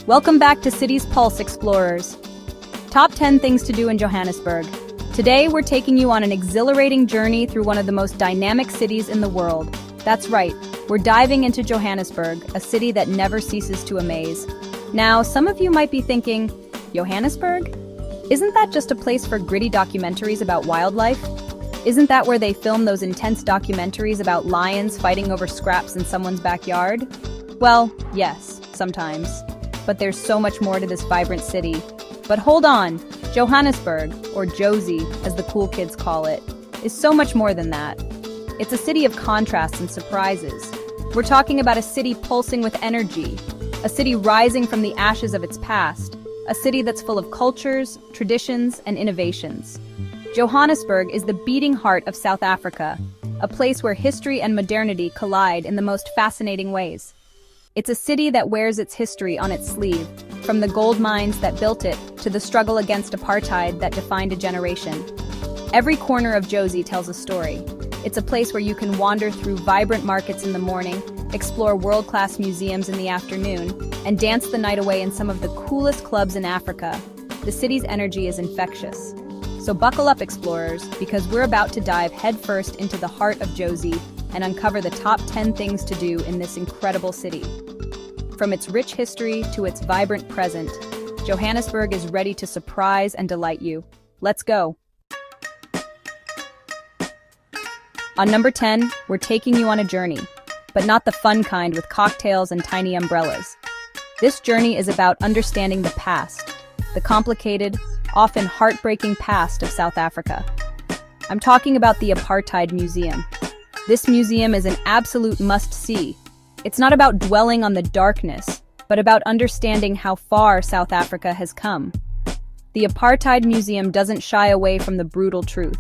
Welcome back to CitiesPulse Explorers. Top 10 things to do in Johannesburg. Today, we're taking you on an exhilarating journey through one of the most dynamic cities in the world. That's right, we're diving into Johannesburg, a city that never ceases to amaze. Now, some of you might be thinking, Johannesburg? Isn't that just a place for gritty documentaries about wildlife? Isn't that where they film those intense documentaries about lions fighting over scraps in someone's backyard? Well, yes, sometimes. But there's so much more to this vibrant city. But hold on, Johannesburg, or Josie, as the cool kids call it, is so much more than that. It's a city of contrasts and surprises. We're talking about a city pulsing with energy, a city rising from the ashes of its past, a city that's full of cultures, traditions, and innovations. Johannesburg is the beating heart of South Africa, a place where history and modernity collide in the most fascinating ways. It's a city that wears its history on its sleeve, from the gold mines that built it to the struggle against apartheid that defined a generation. Every corner of Josie tells a story. It's a place where you can wander through vibrant markets in the morning, explore world-class museums in the afternoon, and dance the night away in some of the coolest clubs in Africa. The city's energy is infectious. So buckle up, explorers, because we're about to dive headfirst into the heart of Josie and uncover the top 10 things to do in this incredible city. From its rich history to its vibrant present, Johannesburg is ready to surprise and delight you. Let's go! On number 10, we're taking you on a journey, but not the fun kind with cocktails and tiny umbrellas. This journey is about understanding the past, the complicated, often heartbreaking past of South Africa. I'm talking about the Apartheid Museum. This museum is an absolute must-see. It's not about dwelling on the darkness, but about understanding how far South Africa has come. The Apartheid Museum doesn't shy away from the brutal truth.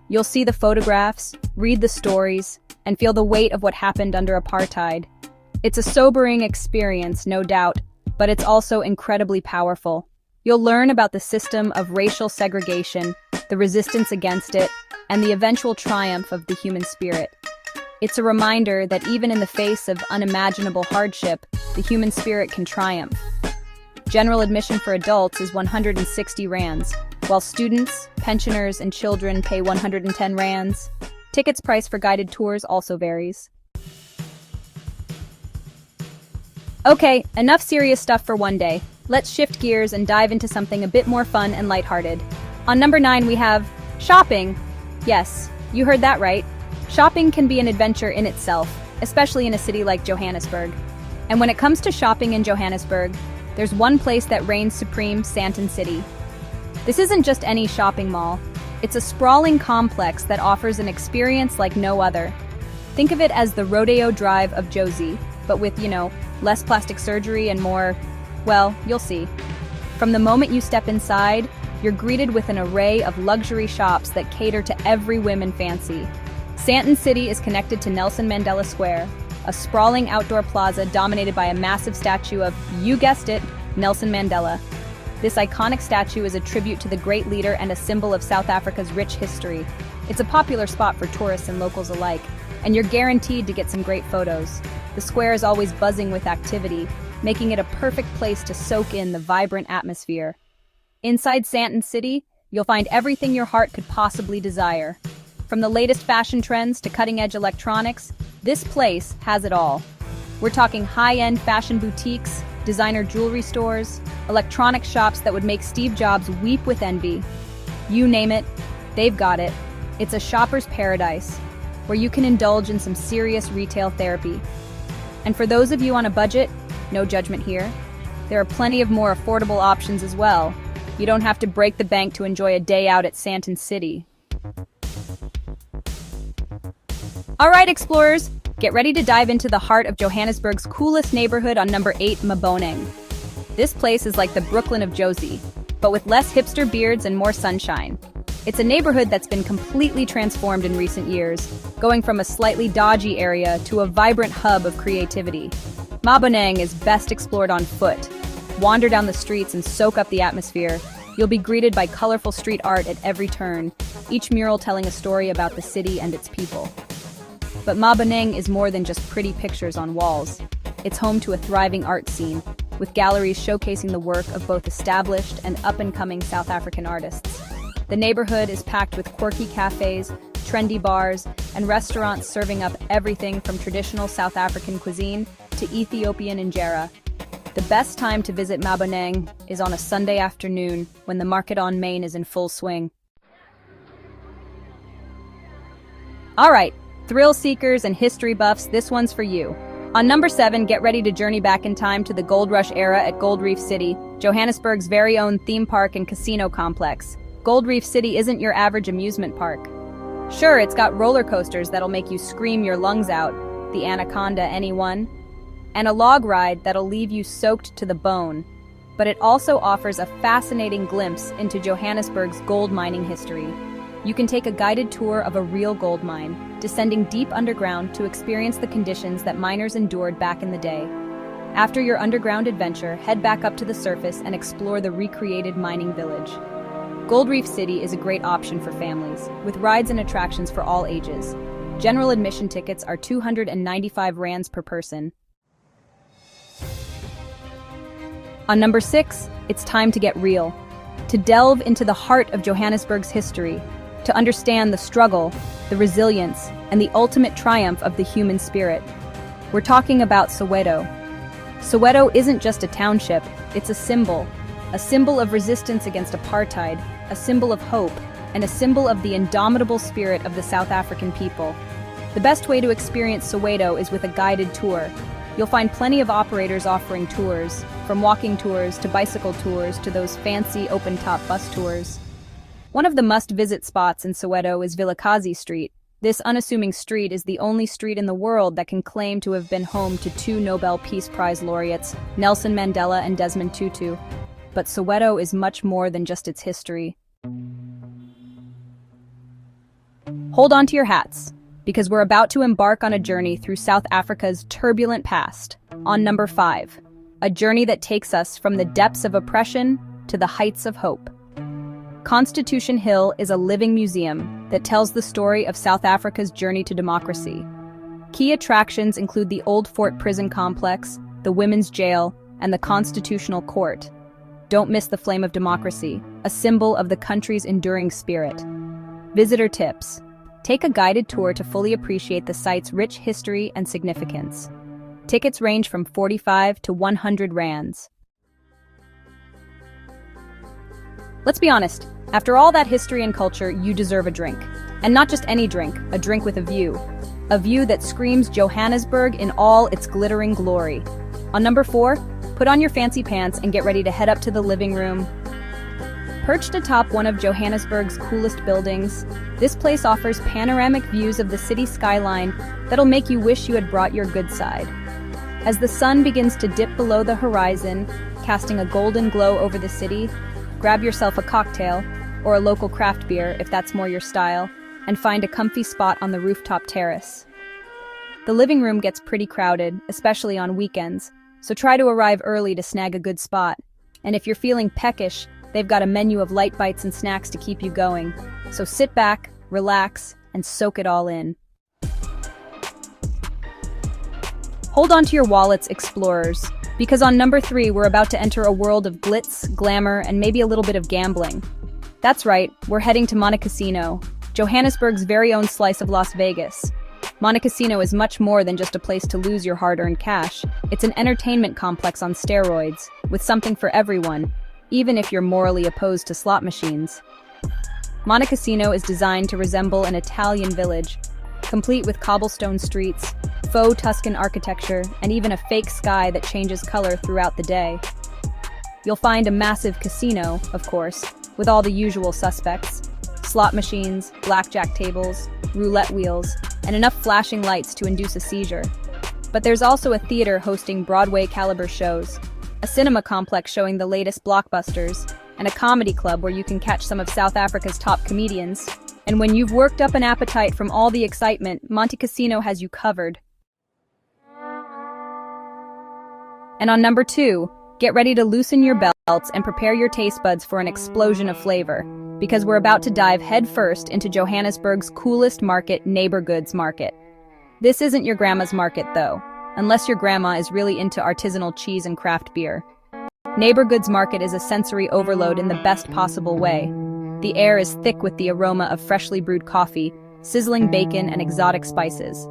You'll see the photographs, read the stories, and feel the weight of what happened under apartheid. It's a sobering experience, no doubt, but it's also incredibly powerful. You'll learn about the system of racial segregation, the resistance against it, and the eventual triumph of the human spirit. It's a reminder that even in the face of unimaginable hardship, the human spirit can triumph. General admission for adults is 160 rands, while students, pensioners, and children pay 110 rands. Tickets price for guided tours also varies. Okay, enough serious stuff for one day. Let's shift gears and dive into something a bit more fun and lighthearted. On number 9, we have shopping. Yes, you heard that right. Shopping can be an adventure in itself, especially in a city like Johannesburg. And when it comes to shopping in Johannesburg, there's one place that reigns supreme: Sandton City. This isn't just any shopping mall. It's a sprawling complex that offers an experience like no other. Think of it as the Rodeo Drive of Josie, but with, less plastic surgery and more, well, you'll see. From the moment you step inside, you're greeted with an array of luxury shops that cater to every whim and fancy. Sandton City is connected to Nelson Mandela Square, a sprawling outdoor plaza dominated by a massive statue of, you guessed it, Nelson Mandela. This iconic statue is a tribute to the great leader and a symbol of South Africa's rich history. It's a popular spot for tourists and locals alike, and you're guaranteed to get some great photos. The square is always buzzing with activity, making it a perfect place to soak in the vibrant atmosphere. Inside Sandton City, you'll find everything your heart could possibly desire. From the latest fashion trends to cutting-edge electronics, this place has it all. We're talking high-end fashion boutiques, designer jewelry stores, electronic shops that would make Steve Jobs weep with envy. You name it, they've got it. It's a shopper's paradise, where you can indulge in some serious retail therapy. And for those of you on a budget, no judgment here, there are plenty of more affordable options as well. You don't have to break the bank to enjoy a day out at Sandton City. All right, explorers, get ready to dive into the heart of Johannesburg's coolest neighborhood on number 8, Maboneng. This place is like the Brooklyn of Josie, but with less hipster beards and more sunshine. It's a neighborhood that's been completely transformed in recent years, going from a slightly dodgy area to a vibrant hub of creativity. Maboneng is best explored on foot. Wander down the streets and soak up the atmosphere. You'll be greeted by colorful street art at every turn, each mural telling a story about the city and its people. But Maboneng is more than just pretty pictures on walls. It's home to a thriving art scene. with galleries showcasing the work of both established and up-and-coming South African artists. The neighborhood is packed with quirky cafes, trendy bars, and restaurants serving up everything from traditional South African cuisine to Ethiopian injera. The best time to visit Maboneng is on a Sunday afternoon when the market on Main is in full swing. All right, thrill seekers and history buffs, this one's for you. On number 7, get ready to journey back in time to the Gold Rush era at Reef City, Johannesburg's very own theme park and casino complex. Reef City isn't your average amusement park. Sure, it's got roller coasters that'll make you scream your lungs out, the Anaconda, anyone? And a log ride that'll leave you soaked to the bone. But it also offers a fascinating glimpse into Johannesburg's gold mining history. You can take a guided tour of a real gold mine, descending deep underground to experience the conditions that miners endured back in the day. After your underground adventure, head back up to the surface and explore the recreated mining village. Reef City is a great option for families, with rides and attractions for all ages. General admission tickets are 295 rands per person. On number 6, it's time to get real. To delve into the heart of Johannesburg's history, to understand the struggle, the resilience, and the ultimate triumph of the human spirit. We're talking about Soweto. Soweto isn't just a township, it's a symbol of resistance against apartheid, a symbol of hope, and a symbol of the indomitable spirit of the South African people. The best way to experience Soweto is with a guided tour. You'll find plenty of operators offering tours, from walking tours to bicycle tours to those fancy open-top bus tours. One of the must-visit spots in Soweto is Vilakazi Street. This unassuming street is the only street in the world that can claim to have been home to 2 Nobel Peace Prize laureates, Nelson Mandela and Desmond Tutu. But Soweto is much more than just its history. Hold on to your hats, because we're about to embark on a journey through South Africa's turbulent past. On number 5, a journey that takes us from the depths of oppression to the heights of hope. Constitution Hill is a living museum that tells the story of South Africa's journey to democracy. Key attractions include the Old Fort Prison Complex, the Women's Jail, and the Constitutional Court. Don't miss the flame of democracy, a symbol of the country's enduring spirit. Visitor tips. Take a guided tour to fully appreciate the site's rich history and significance. Tickets range from 45 to 100 rands. Let's be honest, after all that history and culture, you deserve a drink. And not just any drink, a drink with a view. A view that screams Johannesburg in all its glittering glory. On number 4, put on your fancy pants and get ready to head up to the living room. Perched atop one of Johannesburg's coolest buildings, this place offers panoramic views of the city skyline that'll make you wish you had brought your good side. As the sun begins to dip below the horizon, casting a golden glow over the city, grab yourself a cocktail, or a local craft beer if that's more your style, and find a comfy spot on the rooftop terrace. The living room gets pretty crowded, especially on weekends, so try to arrive early to snag a good spot. And if you're feeling peckish, they've got a menu of light bites and snacks to keep you going. So sit back, relax, and soak it all in. Hold on to your wallets, explorers, because on number 3, we're about to enter a world of glitz, glamour, and maybe a little bit of gambling. That's right, we're heading to Montecasino, Johannesburg's very own slice of Las Vegas. Montecasino is much more than just a place to lose your hard-earned cash. It's an entertainment complex on steroids, with something for everyone, even if you're morally opposed to slot machines. Montecasino is designed to resemble an Italian village, complete with cobblestone streets, faux Tuscan architecture, and even a fake sky that changes color throughout the day. You'll find a massive casino, of course, with all the usual suspects: slot machines, blackjack tables, roulette wheels, and enough flashing lights to induce a seizure. But there's also a theater hosting Broadway-caliber shows, a cinema complex showing the latest blockbusters, and a comedy club where you can catch some of South Africa's top comedians. And when you've worked up an appetite from all the excitement, Montecasino has you covered. And on number 2, get ready to loosen your belts and prepare your taste buds for an explosion of flavor, because we're about to dive headfirst into Johannesburg's coolest market, Neighbourgoods Market. This isn't your grandma's market, though. unless your grandma is really into artisanal cheese and craft beer. Neighbourgoods Market is a sensory overload in the best possible way. The air is thick with the aroma of freshly brewed coffee, sizzling bacon, and exotic spices.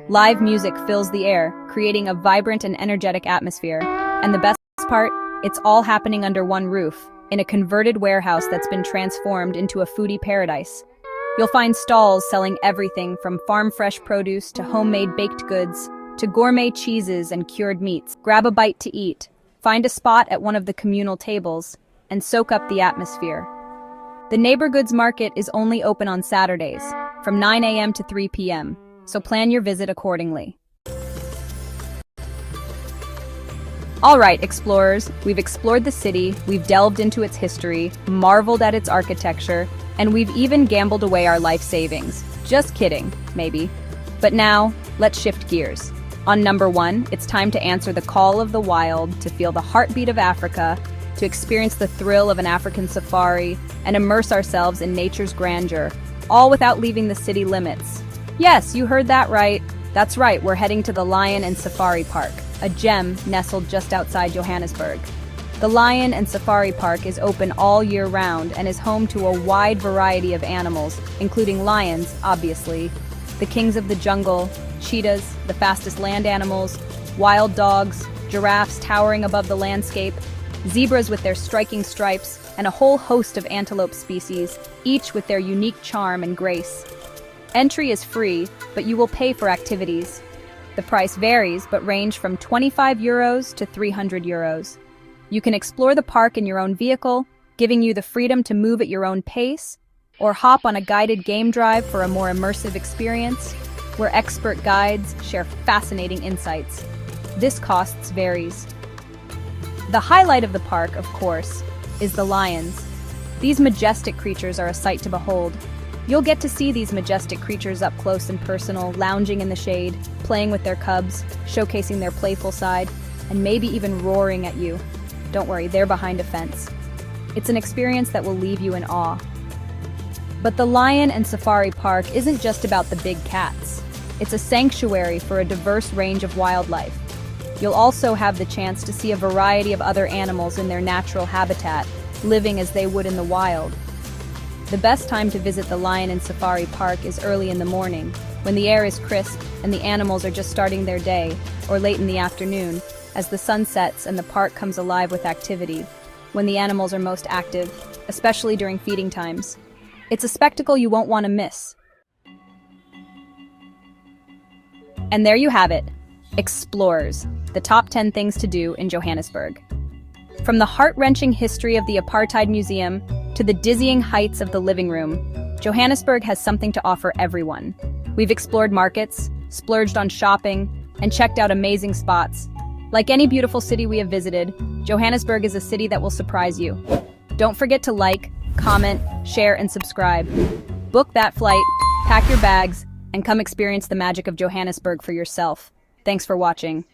Live music fills the air, creating a vibrant and energetic atmosphere. And the best part? It's all happening under one roof, in a converted warehouse that's been transformed into a foodie paradise. You'll find stalls selling everything from farm-fresh produce to homemade baked goods, to gourmet cheeses and cured meats. Grab a bite to eat, find a spot at one of the communal tables, and soak up the atmosphere. The Neighbourgoods Market is only open on Saturdays, from 9 a.m. to 3 p.m., so plan your visit accordingly. All right, explorers, we've explored the city, we've delved into its history, marveled at its architecture, and we've even gambled away our life savings. Just kidding, maybe. But now, let's shift gears. On number 1, it's time to answer the call of the wild, to feel the heartbeat of Africa, to experience the thrill of an African safari, and immerse ourselves in nature's grandeur, all without leaving the city limits. Yes, you heard that right. That's right, we're heading to the Lion and Safari Park, a gem nestled just outside Johannesburg. The Lion and Safari Park is open all year round and is home to a wide variety of animals, including lions, obviously, the kings of the jungle, cheetahs, the fastest land animals, wild dogs, giraffes towering above the landscape, zebras with their striking stripes, and a whole host of antelope species, each with their unique charm and grace. Entry is free, but you will pay for activities. The price varies, but range from €25 to €300. You can explore the park in your own vehicle, giving you the freedom to move at your own pace, or hop on a guided game drive for a more immersive experience, where expert guides share fascinating insights. This cost varies. The highlight of the park, of course, is the lions. These majestic creatures are a sight to behold. You'll get to see these majestic creatures up close and personal, lounging in the shade, playing with their cubs, showcasing their playful side, and maybe even roaring at you. Don't worry, they're behind a fence. It's an experience that will leave you in awe. But the Lion and Safari Park isn't just about the big cats. It's a sanctuary for a diverse range of wildlife. You'll also have the chance to see a variety of other animals in their natural habitat, living as they would in the wild. The best time to visit the Lion and Safari Park is early in the morning, when the air is crisp and the animals are just starting their day, or late in the afternoon, as the sun sets and the park comes alive with activity, when the animals are most active, especially during feeding times. It's a spectacle you won't want to miss. And there you have it, Explorers, the top 10 things to do in Johannesburg. From the heart-wrenching history of the Apartheid Museum to the dizzying heights of the living room, Johannesburg has something to offer everyone. We've explored markets, splurged on shopping, and checked out amazing spots. Like any beautiful city we have visited, Johannesburg is a city that will surprise you. Don't forget to like, comment, share, and subscribe. Book that flight, pack your bags, and come experience the magic of Johannesburg for yourself. Thanks for watching.